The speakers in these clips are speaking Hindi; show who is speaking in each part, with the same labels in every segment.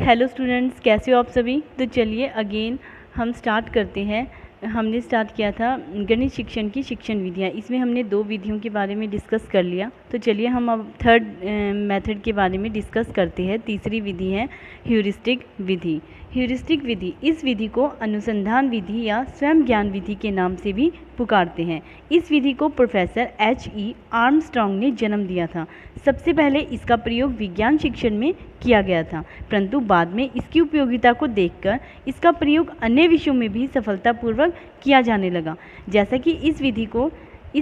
Speaker 1: हेलो स्टूडेंट्स, कैसे हो आप सभी। तो चलिए अगेन हम स्टार्ट करते हैं। हमने स्टार्ट किया था गणित शिक्षण की शिक्षण विधियाँ। इसमें हमने 2 विधियों के बारे में डिस्कस कर लिया। तो चलिए हम अब थर्ड मेथड के बारे में डिस्कस करते हैं। तीसरी विधि है ह्यूरिस्टिक विधि। ह्यूरिस्टिक विधि, इस विधि को अनुसंधान विधि या स्वयं ज्ञान विधि के नाम से भी पुकारते हैं। इस विधि को प्रोफेसर H.E. आर्मस्ट्रॉन्ग ने जन्म दिया था। सबसे पहले इसका प्रयोग विज्ञान शिक्षण में किया गया था, परंतु बाद में इसकी उपयोगिता को देखकर इसका प्रयोग अन्य विषयों में भी सफलतापूर्वक किया जाने लगा। जैसा कि इस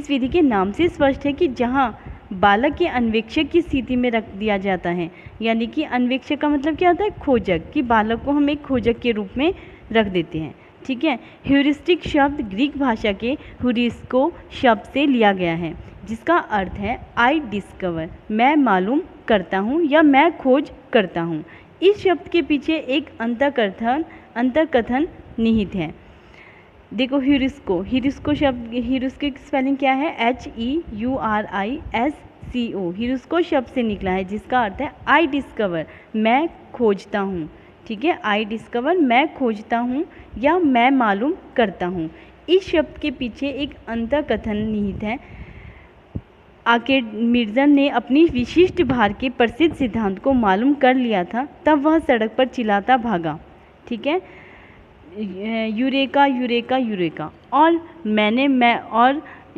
Speaker 1: विधि के नाम से स्पष्ट है कि जहां बालक के अन्वेक्षक की स्थिति में रख दिया जाता है, यानी कि अन्वेक्षक का मतलब क्या होता है, खोजक, कि बालक को हम एक खोजक के रूप में रख देते हैं। ठीक है। ह्यूरिस्टिक शब्द ग्रीक भाषा के ह्यूरिस्को शब्द से लिया गया है, जिसका अर्थ है आई डिस्कवर, मैं मालूम करता हूँ या मैं खोज करता हूँ। इस शब्द के पीछे एक अंतर्कथन निहित है। देखो ह्यूरिस्को शब्द, ह्यूरिस्को की स्पेलिंग क्या है, HEURISCO। ह्यूरिस्को शब्द से निकला है, जिसका अर्थ है आई डिस्कवर, मैं खोजता हूँ। ठीक है, आई डिस्कवर, मैं खोजता हूँ या मैं मालूम करता हूँ। इस शब्द के पीछे एक अंतर्कथन निहित है। आर्किमिडीज ने अपनी विशिष्ट भार के प्रसिद्ध सिद्धांत को मालूम कर लिया था, तब वह सड़क पर चिल्लाता भागा। ठीक है, यूरेका यूरेका यूरेका। और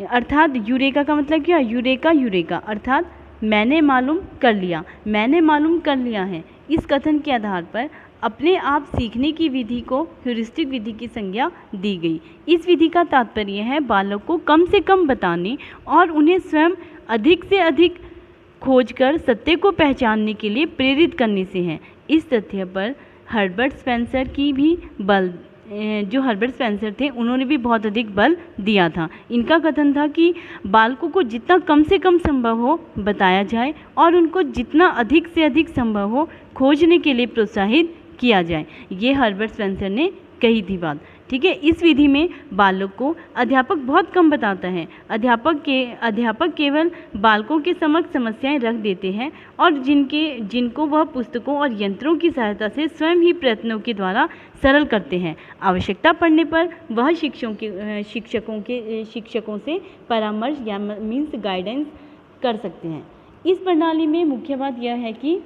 Speaker 1: अर्थात यूरेका का मतलब क्या, यूरेका यूरेका अर्थात मैंने मालूम कर लिया, मैंने मालूम कर लिया है। इस कथन के आधार पर अपने आप सीखने की विधि को ह्यूरिस्टिक विधि की संज्ञा दी गई। इस विधि का तात्पर्य है बालक को कम से कम बताने और उन्हें स्वयं अधिक से अधिक खोजकर सत्य को पहचानने के लिए प्रेरित करने से है। इस तथ्य पर हर्बर्ट स्पेंसर थे, उन्होंने भी बहुत अधिक बल दिया था। इनका कथन था कि बालकों को जितना कम से कम संभव हो बताया जाए और उनको जितना अधिक से अधिक संभव हो खोजने के लिए प्रोत्साहित किया जाए। ये हर्बर्ट स्पेंसर ने कही थी बात। ठीक है, इस विधि में बालक को अध्यापक बहुत कम बताता है। अध्यापक केवल बालकों के समक्ष समस्याएं रख देते हैं और जिनको वह पुस्तकों और यंत्रों की सहायता से स्वयं ही प्रयत्नों के द्वारा सरल करते हैं। आवश्यकता पड़ने पर वह शिक्षकों से परामर्श या मीन्स गाइडेंस कर सकते हैं। इस प्रणाली में मुख्य बात यह है कि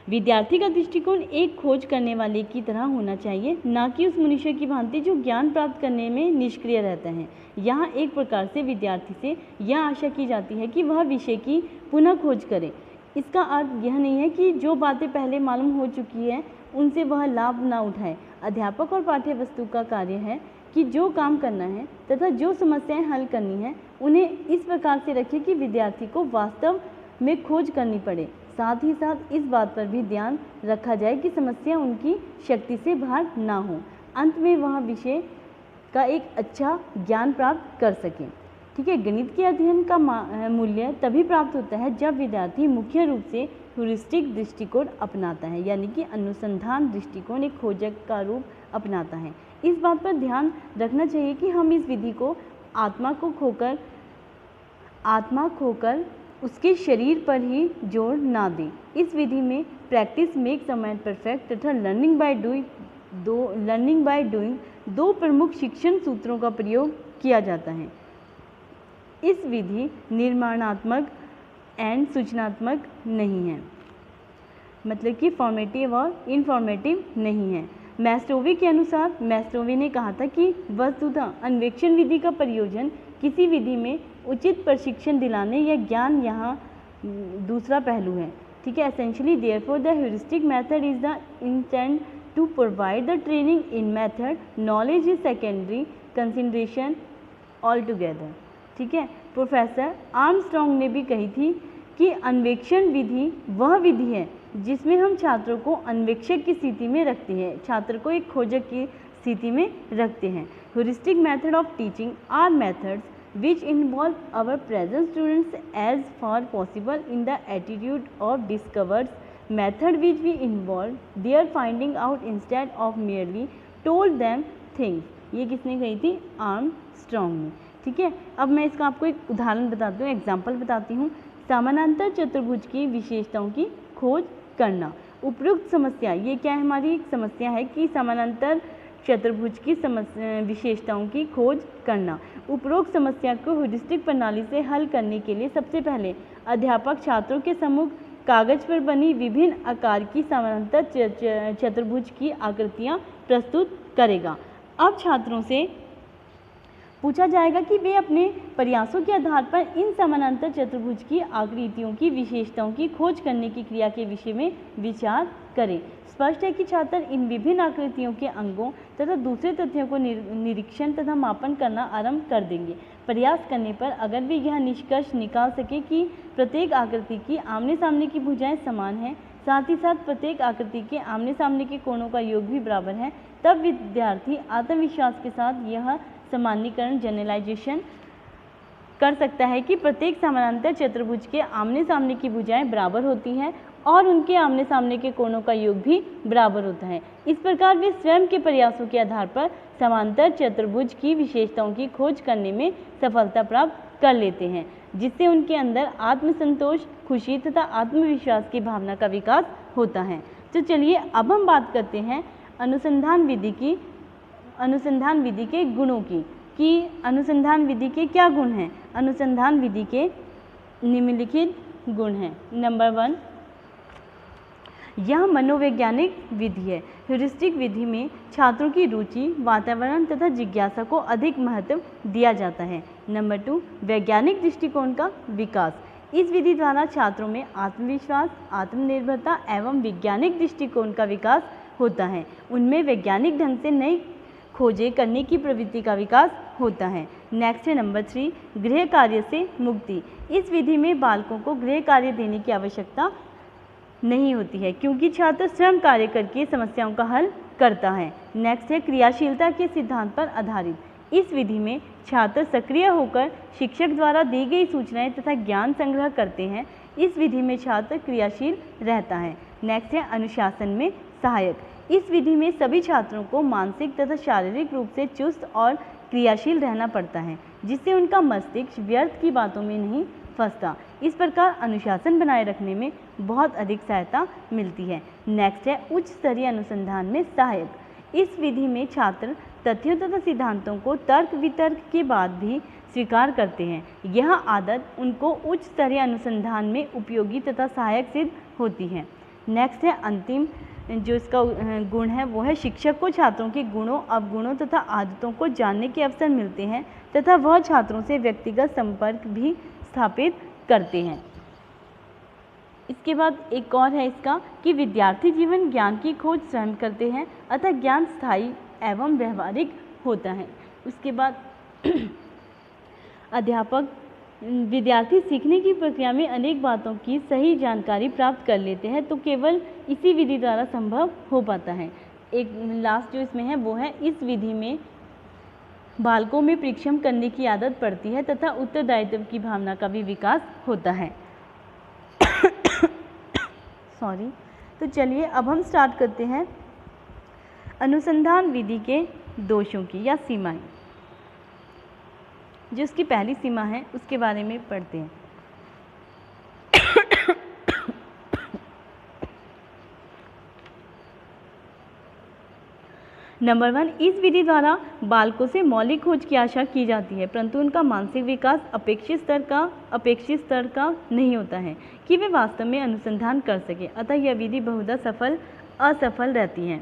Speaker 1: विद्यार्थी का दृष्टिकोण एक खोज करने वाले की तरह होना चाहिए, ना कि उस मनुष्य की भांति जो ज्ञान प्राप्त करने में निष्क्रिय रहता है। यहाँ एक प्रकार से विद्यार्थी से यह आशा की जाती है कि वह विषय की पुनः खोज करे। इसका अर्थ यह नहीं है कि जो बातें पहले मालूम हो चुकी है उनसे वह लाभ ना उठाए। अध्यापक और पाठ्य वस्तु का कार्य है कि जो काम करना है तथा जो समस्याएं हल करनी है उन्हें इस प्रकार से रखें कि विद्यार्थी को वास्तव में खोज करनी पड़े। साथ ही साथ इस बात पर भी ध्यान रखा जाए कि समस्या उनकी शक्ति से बाहर ना हो। अंत में वह विषय का एक अच्छा ज्ञान प्राप्त कर सके। ठीक है, गणित के अध्ययन का मूल्य तभी प्राप्त होता है जब विद्यार्थी मुख्य रूप से ह्यूरिस्टिक दृष्टिकोण अपनाता है, यानी कि अनुसंधान दृष्टिकोण एक खोजक का रूप अपनाता है। इस बात पर ध्यान रखना चाहिए कि हम इस विधि को आत्मा खोकर उसके शरीर पर ही जोर ना दें। इस विधि में practice makes a man perfect तथा लर्निंग बाय डूइंग दो प्रमुख शिक्षण सूत्रों का प्रयोग किया जाता है। इस विधि निर्माणात्मक एंड सूचनात्मक नहीं है, मतलब कि फॉर्मेटिव और इनफॉर्मेटिव नहीं है। मैस्लोवी के अनुसार, मैस्लोवी ने कहा था कि वस्तुतः अन्वेक्षण विधि का प्रयोजन किसी विधि में उचित प्रशिक्षण दिलाने या ज्ञान यहाँ दूसरा पहलू है। ठीक है, essentially therefore the heuristic method is the intent to provide the training in method, knowledge is secondary consideration all together. ठीक है, प्रोफेसर आर्मस्ट्रॉन्ग ने भी कही थी कि अन्वेक्षण विधि वह विधि है जिसमें हम छात्रों को अन्वेक्षक की स्थिति में रखते हैं, छात्र को एक खोजक की स्थिति में रखते हैं। Heuristic method of teaching are methods which involve our present students as far possible in the attitude of discovered method which we involve their finding out instead of merely told them things। ये किसने कही थी, आर्मस्ट्रॉन्ग ने। ठीक है, अब मैं इसका आपको एक उदाहरण बताती हूँ, एग्जाम्पल बताती हूँ। समानांतर चतुर्भुज की विशेषताओं की खोज करना। उपरोक्त समस्या, ये क्या है, हमारी एक समस्या है कि समानांतर चतुर्भुज की विशेषताओं की खोज करना। उपरोक्त समस्या को ह्यूरिस्टिक प्रणाली से हल करने के लिए सबसे पहले अध्यापक छात्रों के सम्मुख कागज पर बनी विभिन्न आकार की समानांतर चतुर्भुज की आकृतियां प्रस्तुत करेगा। अब छात्रों से पूछा जाएगा कि वे अपने प्रयासों के आधार पर इन समानांतर चतुर्भुज की आकृतियों की विशेषताओं की खोज करने की क्रिया के विषय में विचार करें। स्पष्ट है कि छात्र इन विभिन्न आकृतियों के अंगों तथा दूसरे तथ्यों को निरीक्षण तथा मापन करना आरंभ कर देंगे। प्रयास करने पर अगर वे यह निष्कर्ष निकाल सके कि प्रत्येक आकृति की आमने सामने की भुजाएं समान हैं, साथ ही साथ प्रत्येक आकृति के आमने सामने के कोणों का योग भी बराबर है, तब विद्यार्थी आत्मविश्वास के साथ यह सामान्यीकरण जनरलाइजेशन कर सकता है कि प्रत्येक समानांतर चतुर्भुज के आमने सामने की भुजाएं बराबर होती हैं और उनके आमने सामने के कोणों का योग भी बराबर होता है। इस प्रकार वे स्वयं के प्रयासों के आधार पर समांतर चतुर्भुज की विशेषताओं की खोज करने में सफलता प्राप्त कर लेते हैं, जिससे उनके अंदर आत्मसंतोष, खुशी तथा आत्मविश्वास की भावना का विकास होता है। तो चलिए अब हम बात करते हैं अनुसंधान विधि के गुणों की, कि अनुसंधान विधि के क्या गुण हैं। अनुसंधान विधि के निम्नलिखित गुण हैं। नंबर 1, यह मनोवैज्ञानिक विधि है। ह्यूरिस्टिक विधि में छात्रों की रुचि, वातावरण तथा जिज्ञासा को अधिक महत्व दिया जाता है। नंबर 2, वैज्ञानिक दृष्टिकोण का विकास। इस विधि द्वारा छात्रों में आत्मविश्वास, आत्मनिर्भरता एवं वैज्ञानिक दृष्टिकोण का विकास होता है। उनमें वैज्ञानिक ढंग से नई खोजें करने की प्रवृत्ति का विकास होता है। नेक्स्ट है नंबर 3, गृह कार्य से मुक्ति। इस विधि में बालकों को गृह कार्य देने की आवश्यकता नहीं होती है, क्योंकि छात्र स्वयं कार्य करके समस्याओं का हल करता है। नेक्स्ट है क्रियाशीलता के सिद्धांत पर आधारित। इस विधि में छात्र सक्रिय होकर शिक्षक द्वारा दी गई सूचनाएं तथा ज्ञान संग्रह करते हैं। इस विधि में छात्र क्रियाशील रहता है। नेक्स्ट है अनुशासन में सहायक। इस विधि में सभी छात्रों को मानसिक तथा शारीरिक रूप से चुस्त और क्रियाशील रहना पड़ता है, जिससे उनका मस्तिष्क व्यर्थ की बातों में नहीं फंसता। इस प्रकार अनुशासन बनाए रखने में बहुत अधिक सहायता मिलती है। नेक्स्ट है उच्च स्तरीय अनुसंधान में सहायक। इस विधि में छात्र तथ्यों तथा सिद्धांतों को तर्क वितर्क के बाद भी स्वीकार करते हैं। यह आदत उनको उच्च स्तरीय अनुसंधान में उपयोगी तथा सहायक सिद्ध होती है। नेक्स्ट है अंतिम जो इसका गुण है वो है शिक्षक को छात्रों के गुणों, अवगुणों तथा आदतों को जानने के अवसर मिलते हैं तथा वह छात्रों से व्यक्तिगत संपर्क भी स्थापित करते हैं। इसके बाद एक और है इसका कि विद्यार्थी जीवन ज्ञान की खोज स्वयं करते हैं, अतः ज्ञान स्थायी एवं व्यवहारिक होता है। उसके बाद अध्यापक विद्यार्थी सीखने की प्रक्रिया में अनेक बातों की सही जानकारी प्राप्त कर लेते हैं, तो केवल इसी विधि द्वारा संभव हो पाता है। एक लास्ट जो इसमें है वो है इस विधि में बालकों में परिश्रम करने की आदत पड़ती है तथा उत्तरदायित्व की भावना का भी विकास होता है। सॉरी। तो चलिए अब हम स्टार्ट करते हैं अनुसंधान विधि के दोषों की या सीमाएं। जो इसकी पहली सीमा है उसके बारे में पढ़ते हैं। नंबर 1, इस विधि द्वारा बालकों से मौलिक खोज की आशा की जाती है, परंतु उनका मानसिक विकास अपेक्षित स्तर का नहीं होता है कि वे वास्तव में अनुसंधान कर सके, अतः यह विधि बहुधा असफल रहती है।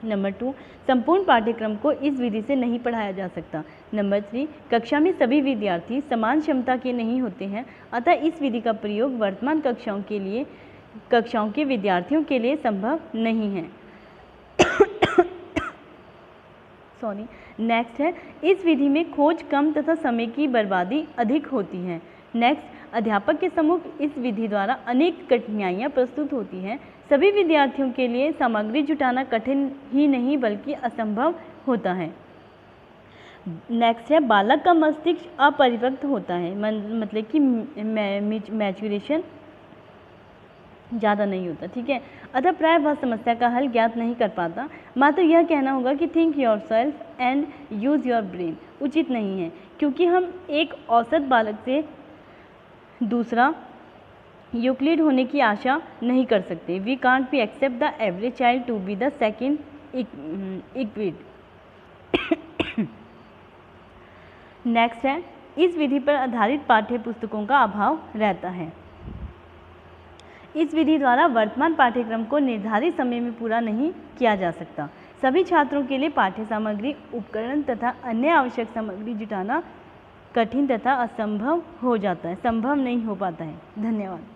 Speaker 1: नंबर 2, संपूर्ण पाठ्यक्रम को इस विधि से नहीं पढ़ाया जा सकता। नंबर 3, कक्षा में सभी विद्यार्थी समान क्षमता के नहीं होते हैं, अतः इस विधि का प्रयोग वर्तमान कक्षाओं के विद्यार्थियों के लिए संभव नहीं है। सॉरी। नेक्स्ट है इस विधि में खोज कम तथा समय की बर्बादी अधिक होती है। नेक्स्ट, अध्यापक के सम्मुख इस विधि द्वारा अनेक कठिनाइयाँ प्रस्तुत होती हैं। सभी विद्यार्थियों के लिए सामग्री जुटाना कठिन ही नहीं बल्कि असंभव होता है। नेक्स्ट है बालक का मस्तिष्क अपरिपक्व होता है, मतलब कि मैच्योरेशन ज़्यादा नहीं होता, ठीक है। अतः प्राय वह समस्या का हल ज्ञात नहीं कर पाता। मात्र यह कहना होगा कि think yourself and use your brain उचित नहीं है, क्योंकि हम एक औसत बालक से दूसरा यूक्लिड होने की आशा नहीं कर सकते। We can't be accept the average child to be the second equid. Next है, इस विधि पर आधारित पाठ्य पुस्तकों का अभाव रहता है। इस विधि द्वारा वर्तमान पाठ्यक्रम को निर्धारित समय में पूरा नहीं किया जा सकता। सभी छात्रों के लिए पाठ्य सामग्री, उपकरण तथा अन्य आवश्यक सामग्री जुटाना कठिन तथा असंभव हो जाता है, संभव नहीं हो पाता है। धन्यवाद।